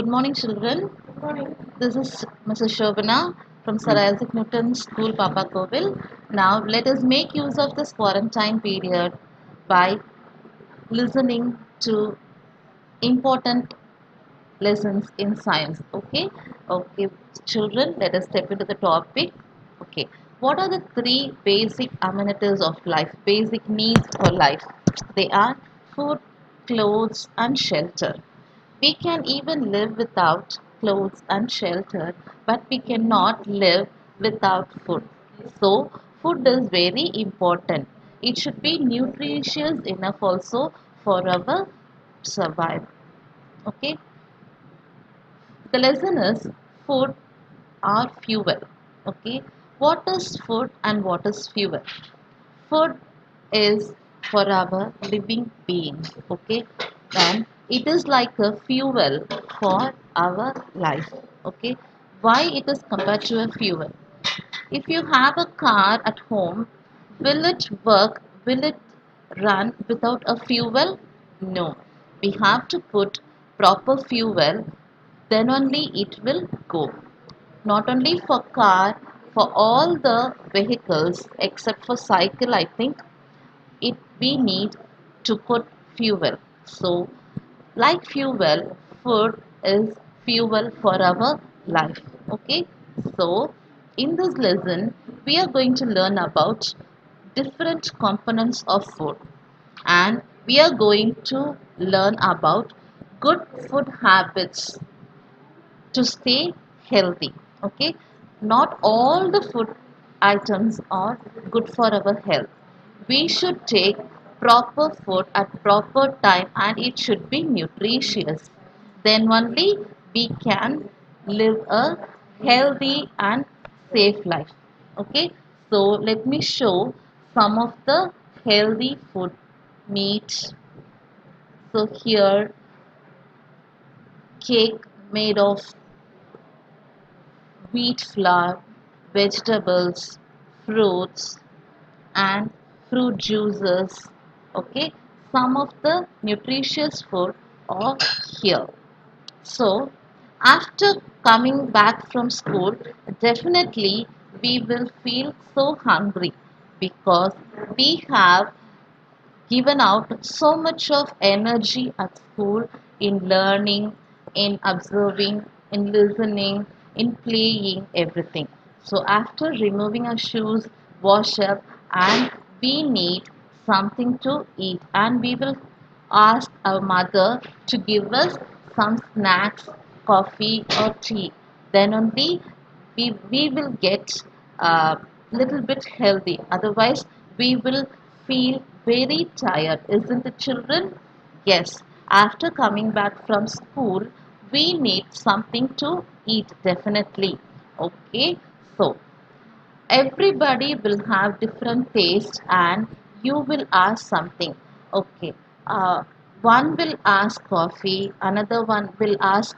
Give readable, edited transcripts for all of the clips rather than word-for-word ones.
Good morning, children. Good morning. This is Mrs. Shobana from Sir Isaac Newton School, Papa Kovil. Now, let us make use of this quarantine period by listening to important lessons in science. Okay, children, let us step into the topic. Okay, what are the three basic amenities of life, basic needs for life? They are food, clothes, and shelter. We can even live without clothes and shelter, but we cannot live without food. So, food is very important. It should be nutritious enough also for our survival. Okay, the lesson is food or fuel. Okay, what is food and what is fuel? Food is for our living being. Okay, and it is like a fuel for our life. Okay, why it is compared to a fuel? If you have a car at home, will it work? Will it run without a fuel? No. We have to put proper fuel, then only it will go. Not only for car, for all the vehicles except for cycle, I think it we need to put fuel. So like fuel, food is fuel for our life. Okay, so in this lesson, we are going to learn about different components of food, and we are going to learn about good food habits to stay healthy. Okay, not all the food items are good for our health. We should take proper food at proper time, and it should be nutritious. Then only we can live a healthy and safe life. Okay, so let me show some of the healthy food meat. So here, cake made of wheat flour, vegetables, fruits, and fruit juices. Okay, some of the nutritious food are here. So, after coming back from school, definitely we will feel so hungry because we have given out so much of energy at school in learning, in observing, in listening, in playing, everything. So after removing our shoes, wash up, and we need something to eat, and we will ask our mother to give us some snacks, coffee or tea. Then only we will get a little bit healthy. Otherwise, we will feel very tired, isn't it, children? Yes, after coming back from school, we need something to eat definitely. Okay, so everybody will have different taste, and you will ask something. Okay, one will ask coffee, another one will ask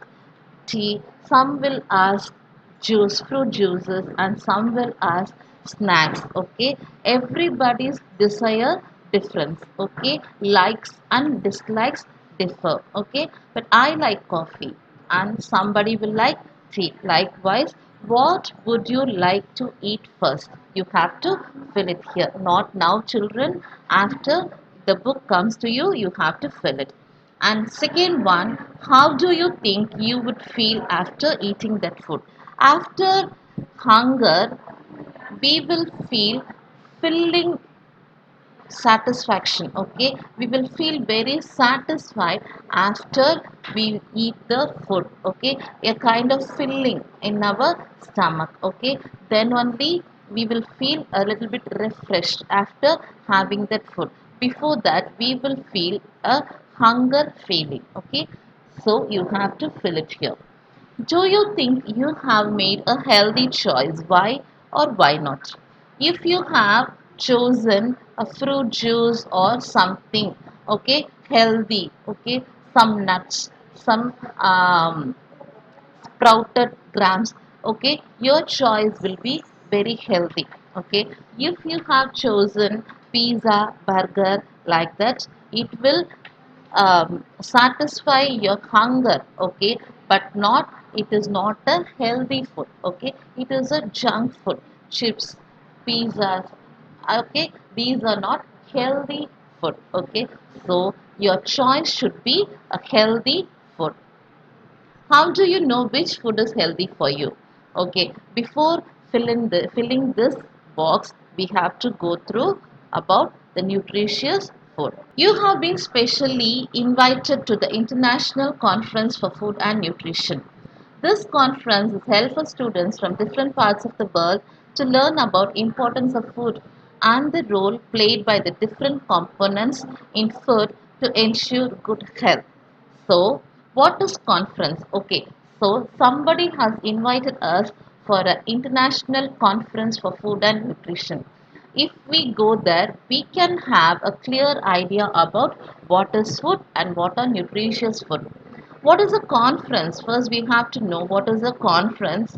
tea, some will ask juice, fruit juices, and some will ask snacks. Okay, everybody's desire difference. Okay, likes and dislikes differ. Okay, but I like coffee and somebody will like tea. Likewise, what would you like to eat first? You have to fill it here. Not now, children. After the book comes to you, you have to fill it. And second one, how do you think you would feel after eating that food? After hunger, we will feel filling satisfaction. Okay, we will feel very satisfied after we eat the food. Okay, a kind of filling in our stomach. Okay, then only we will feel a little bit refreshed after having that food. Before that, we will feel a hunger feeling. Okay, so you have to fill it here. Do you think you have made a healthy choice? Why or why not? If you have chosen a fruit juice or something, okay, healthy, okay, some nuts, some sprouted grams, okay, your choice will be very healthy. Okay, if you have chosen pizza, burger, like that, it will satisfy your hunger. Okay, but not, it is not a healthy food. Okay, it is a junk food. Chips, pizzas, okay, these are not healthy food. Okay, so your choice should be a healthy food. How do you know which food is healthy for you? Okay, before filling this box, we have to go through about the nutritious food. You have been specially invited to the International Conference for Food and Nutrition. This conference is held for students from different parts of the world to learn about importance of food and the role played by the different components in food to ensure good health. So, what is conference? Okay, so somebody has invited us for an international conference for food and nutrition. If we go there, we can have a clear idea about what is food and what are nutritious food. What is a conference? First, we have to know what is a conference.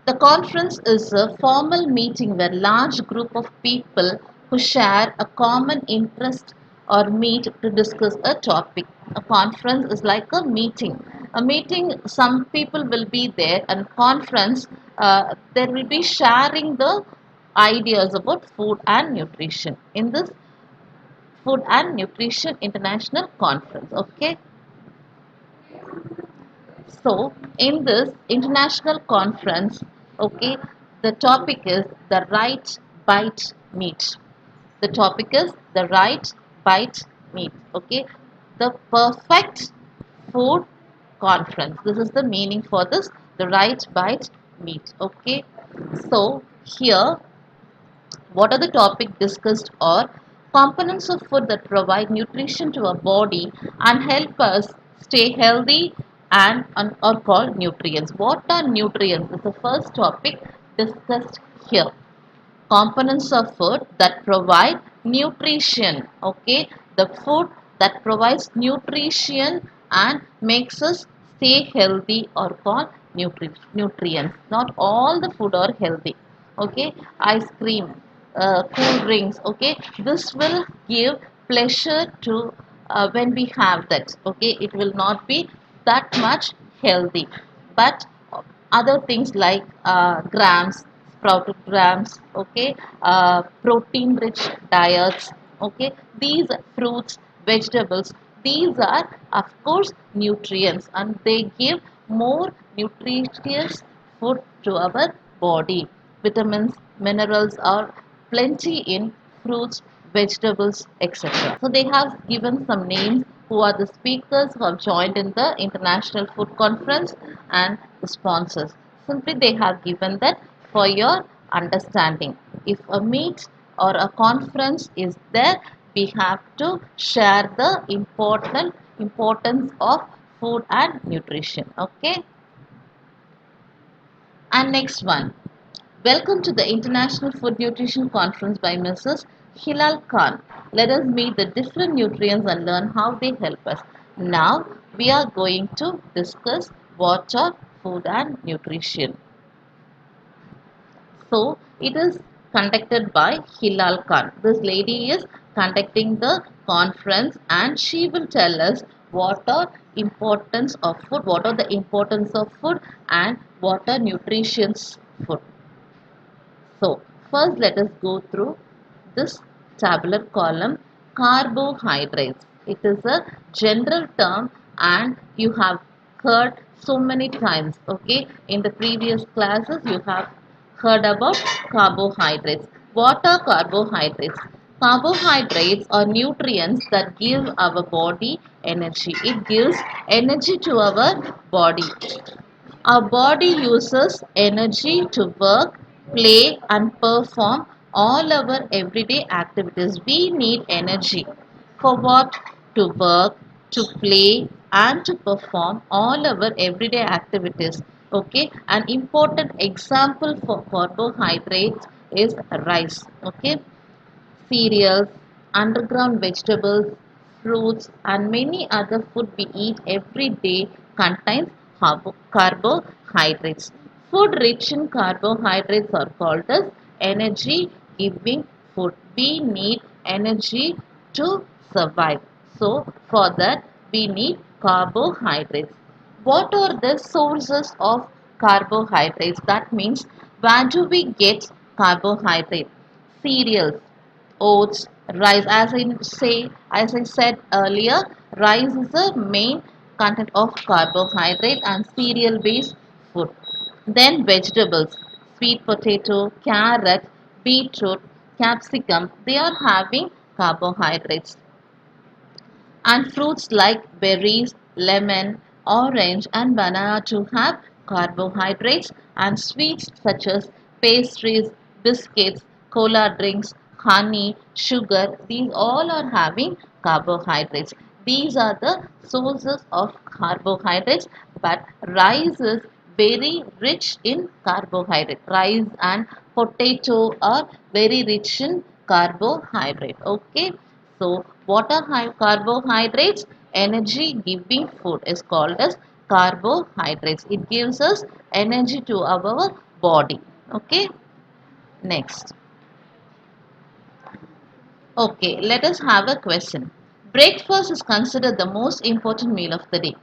The conference is a formal meeting where large group of people who share a common interest or meet to discuss a topic. A conference is like a meeting. A meeting, some people will be there, and conference, there will be sharing the ideas about food and nutrition in this Food and Nutrition International Conference. Okay. So, in this international conference, okay, the topic is the right bite meat. The topic is the right bite meat. Okay, the perfect food conference. This is the meaning for this, the right bite meat. Okay, so here what are the topics discussed are components of food that provide nutrition to our body and help us stay healthy and are called nutrients. What are nutrients? Is the first topic discussed here. Components of food that provide nutrition. Okay, the food that provides nutrition and makes us stay healthy are called nutrients. Not all the food are healthy. Okay, ice cream, cool drinks. Okay, this will give pleasure to when we have that. Okay, it will not be that much healthy, but other things like grams, sprouted grams, okay, protein rich diets, okay, these fruits, vegetables, these are of course nutrients, and they give more nutritious food to our body. Vitamins, minerals are plenty in fruits, vegetables, etc. So they have given some names who are the speakers who have joined in the International Food Conference and the sponsors. Simply they have given that for your understanding. If a meet or a conference is there, we have to share the importance of food and nutrition. Okay. And next one. Welcome to the International Food Nutrition Conference by Mrs. Hilal Khan. Let us meet the different nutrients and learn how they help us. Now we are going to discuss what are food and nutrition. So it is conducted by Hilal Khan. This lady is conducting the conference and she will tell us what are importance of food, what are the importance of food and what are nutritious food. So, first let us go through this tabular column, carbohydrates. It is a general term and you have heard so many times, okay? In the previous classes you have heard about carbohydrates. What are carbohydrates? Carbohydrates are nutrients that give our body energy. It gives energy to our body. Our body uses energy to work, play, and perform all our everyday activities. We need energy for what? To work, to play, and to perform all our everyday activities. Okay, an important example for carbohydrates is rice. Okay, cereals, underground vegetables, fruits, and many other food we eat every day contains carbohydrates. Food rich in carbohydrates are called as energy giving food. We need energy to survive. So, for that, we need carbohydrates. What are the sources of carbohydrates? That means where do we get carbohydrate? Cereals, oats, rice. As I said earlier, rice is the main content of carbohydrate and cereal based food. Then vegetables, sweet potato, carrot, beetroot, capsicum, they are having carbohydrates. And fruits like berries, lemon, orange and banana to have carbohydrates, and sweets such as pastries, biscuits, cola drinks, honey, sugar, these all are having carbohydrates. These are the sources of carbohydrates, but rice is very rich in carbohydrate. Rice and potato are very rich in carbohydrate. Okay. So, what are carbohydrates? Energy giving food is called as carbohydrates. It gives us energy to our body. Okay. Next. Okay, let us have a question. Breakfast is considered the most important meal of the day.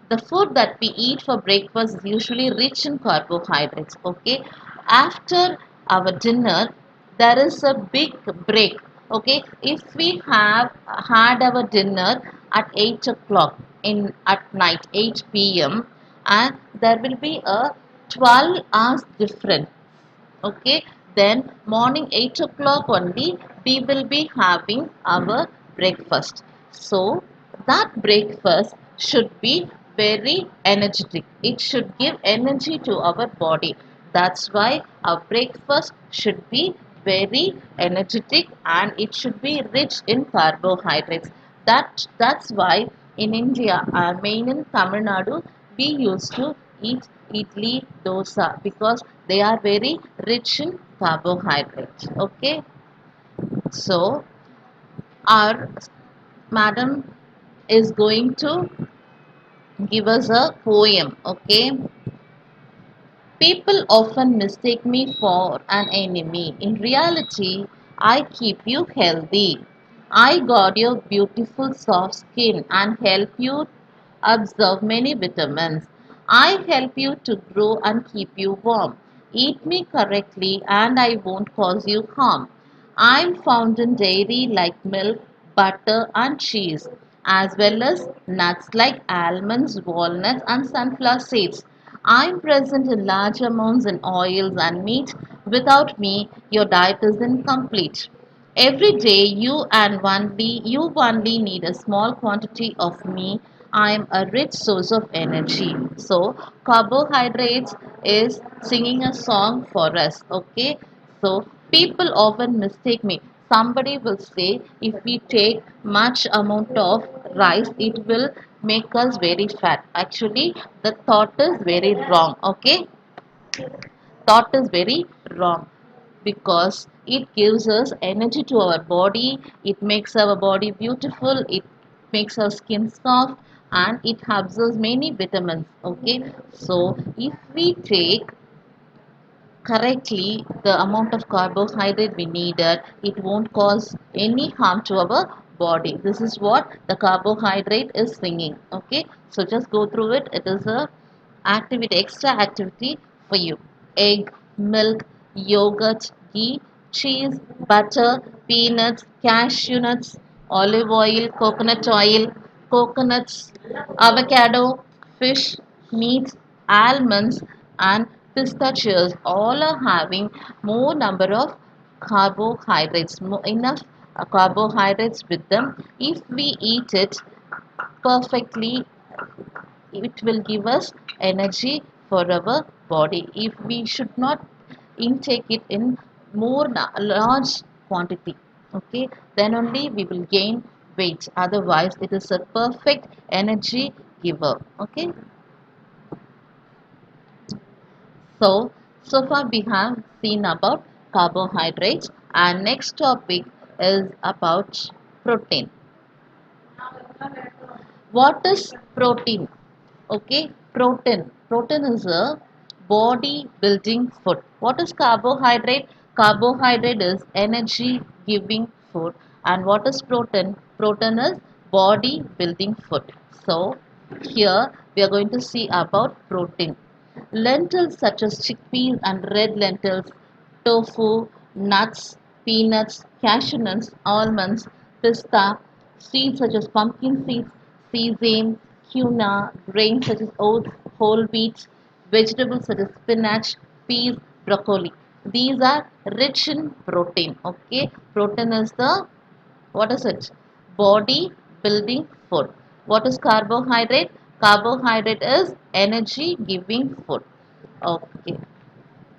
The food that we eat for breakfast is usually rich in carbohydrates. Okay, after our dinner, there is a big break. Okay, if we have had our dinner at 8 o'clock in at night, 8 p.m., and there will be a 12 hours difference. Okay, then morning 8 o'clock only we will be having our breakfast. So that breakfast should be very energetic. It should give energy to our body. That's why our breakfast should be very energetic and it should be rich in carbohydrates. That's why in India, main in Tamil Nadu, we used to eat idli dosa because they are very rich in carbohydrates. Okay, so our madam is going to give us a poem. Okay, people often mistake me for an enemy. In reality, I keep you healthy. I guard your beautiful soft skin and help you absorb many vitamins. I help you to grow and keep you warm. Eat me correctly and I won't cause you harm. I'm found in dairy like milk, butter and cheese, as well as nuts like almonds, walnuts and sunflower seeds. I'm present in large amounts in oils and meat. Without me, your diet is incomplete. Every day you only need a small quantity of me. I am a rich source of energy. So carbohydrates is singing a song for us. Okay. So people often mistake me. Somebody will say if we take much amount of rice, it will make us very fat. Actually, the thought is very wrong. Okay, thought is very wrong because it gives us energy to our body, it makes our body beautiful, it makes our skin soft and it absorbs many vitamins. Okay, so if we take correctly the amount of carbohydrate we needed, it won't cause any harm to our body. This is what the carbohydrate is singing. Okay, so just go through it. It is a activity, extra activity for you. Egg, milk, yogurt, ghee, cheese, butter, peanuts, cashew nuts, olive oil, coconuts, avocado, fish, meat, almonds, and pistachios all are having more number of carbohydrates, enough carbohydrates with them. If we eat it perfectly, it will give us energy for our body. If we should not intake it in large quantity, okay, then only we will gain weight. Otherwise, it is a perfect energy giver. Okay, so so far we have seen about carbohydrates, and next topic is about protein. What is protein? Okay, protein. Protein is a body building food. What is carbohydrate? Carbohydrate is energy giving food. And what is protein? Protein is body building food. So, Here we are going to see about protein. Lentils such as chickpeas and red lentils, tofu, nuts, peanuts, cashew nuts, almonds, pista, seeds such as pumpkin seeds, sesame, quinoa, grains such as oats, whole wheat, vegetables such as spinach, peas, broccoli. These are rich in protein. Okay, protein is the, what is it? Body building food. What is carbohydrate? Carbohydrate is energy giving food. Okay.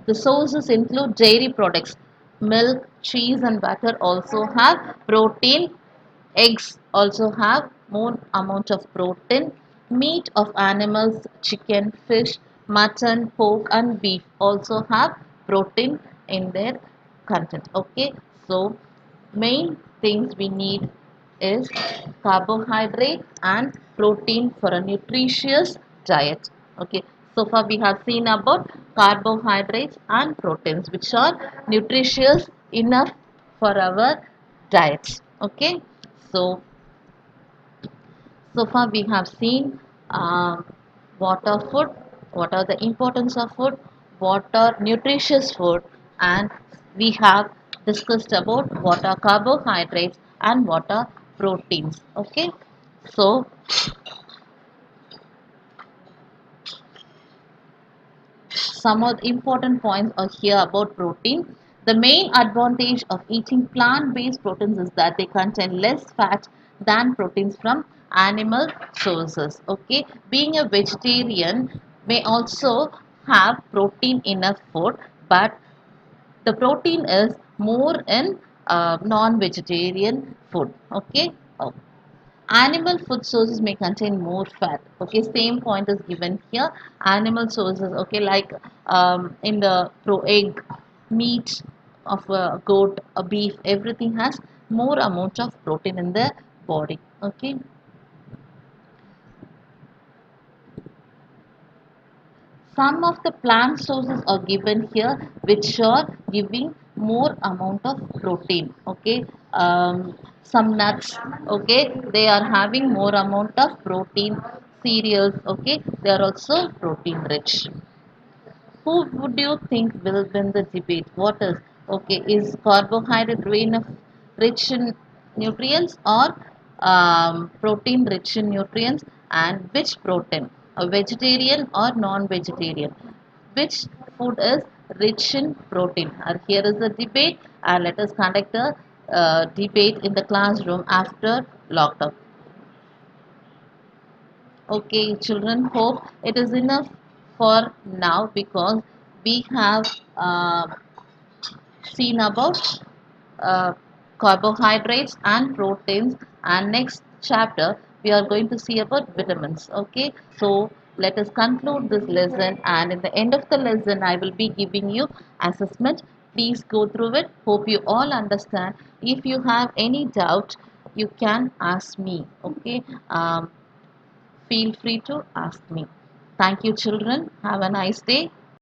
The sources include dairy products. Milk, cheese, and butter also have protein. Eggs also have more amount of protein. Meat of animals, chicken, fish, mutton, pork, and beef also have protein in their content. Okay, so main things we need is carbohydrate and protein for a nutritious diet. Okay, so far we have seen about carbohydrates and proteins which are nutritious enough for our diets. Okay, so so far we have seen what are food, what are the importance of food, what are nutritious food, and we have discussed about what are carbohydrates and what are proteins. Okay, so some of the important points are here about protein. The main advantage of eating plant-based proteins is that they contain less fat than proteins from animal sources. Okay, being a vegetarian may also have protein in a food, but the protein is more in non-vegetarian food. Okay. Oh. Animal food sources may contain more fat. Okay, same point is given here. Animal sources, okay, like in the egg, meat of a goat, a beef, everything has more amount of protein in the body. Okay, some of the plant sources are given here, which are giving more amount of protein. Okay, some nuts. Okay, they are having more amount of protein. Cereals. Okay, they are also protein rich. Who would you think will win the debate? What is, okay? Is carbohydrate rich in nutrients or protein rich in nutrients? And which protein? A vegetarian or non-vegetarian? Which food is rich in protein? And here is the debate, and let us conduct a debate in the classroom after lockdown. Okay, children, hope it is enough for now because we have seen about uh, carbohydrates and proteins, and next chapter we are going to see about vitamins. Okay, so let us conclude this lesson, and in the end of the lesson I will be giving you assessment. Please go through it. Hope you all understand. If you have any doubt, you can ask me. Okay, feel free to ask me. Thank you, children. Have a nice day.